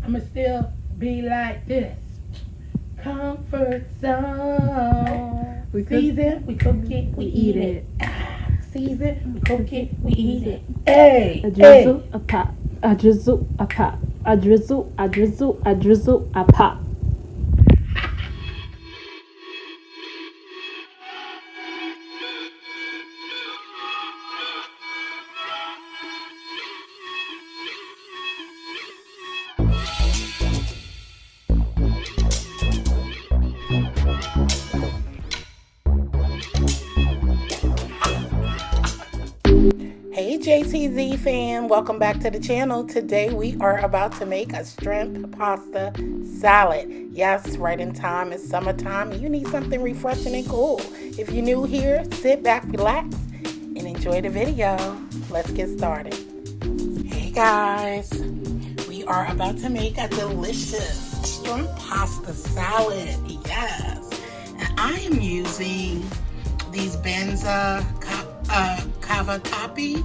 I'ma still be like this. Comfort zone. We cook, season, we cook it, we eat it. Season, we cook it, we eat it. A Hey, drizzle, a pop. A drizzle, a pop. A drizzle, a drizzle, a drizzle, a pop. Hey JCZ Fam, welcome back to the channel. Today we are about to make a shrimp pasta salad. Yes, right in time. It's summertime and you need something refreshing and cool. If you're new here, sit back, relax, and enjoy the video. Let's get started. Hey guys, we are about to make a delicious shrimp pasta salad. Yes, and I am using these benza cavatappi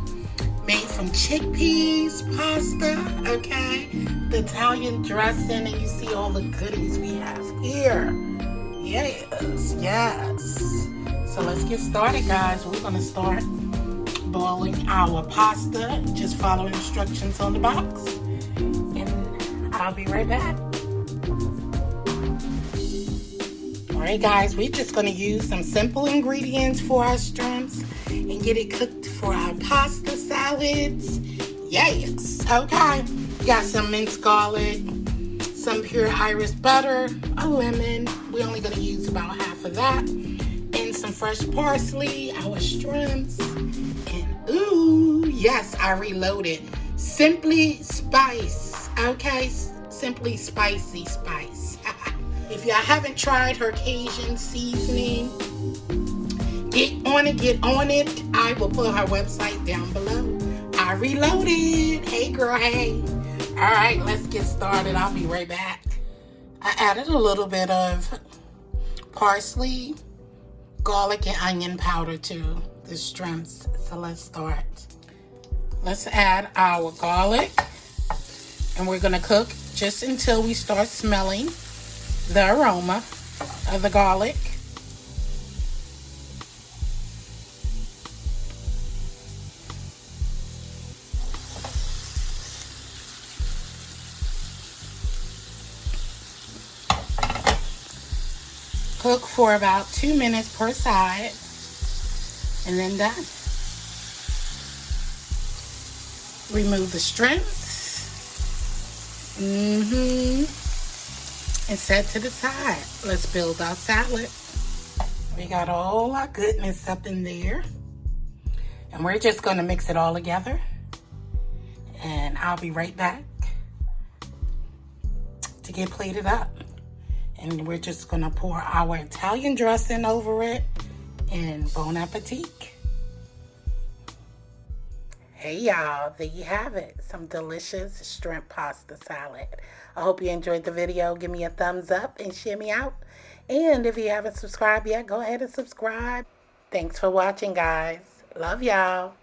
made from chickpeas pasta, okay? The Italian dressing, and you see all the goodies we have here. Yes, yes. So let's get started, guys. We're gonna start boiling our pasta. Just follow instructions on the box, and I'll be right back. Alright guys, we're just going to use some simple ingredients for our shrimps and get it cooked for our pasta salads. Yes, okay. Got some minced garlic, some pure Irish butter, a lemon. We're only going to use about half of that. And some fresh parsley, our shrimps. And ooh, yes, I reloaded. Simply Spice, okay? Simply Spicy Spice. If y'all haven't tried her Cajun seasoning, get on it. I will put her website down below. I reloaded. Hey girl, hey. All right, let's get started. I'll be right back. I added a little bit of parsley, garlic, and onion powder to the shrimps. So let's start. Let's add our garlic, and we're gonna cook just until we start smelling the aroma of the garlic. Cook for about 2 minutes per side, and then done. Remove the shrimps. And set to the side. Let's build our salad. We got all our goodness up in there. And we're just going to mix it all together. And I'll be right back to get plated up. And we're just going to pour our Italian dressing over it. And bon appetit. Hey y'all, there you have it. Some delicious shrimp pasta salad. I hope you enjoyed the video. Give me a thumbs up and share me out. And if you haven't subscribed yet, go ahead and subscribe. Thanks for watching, guys. Love y'all.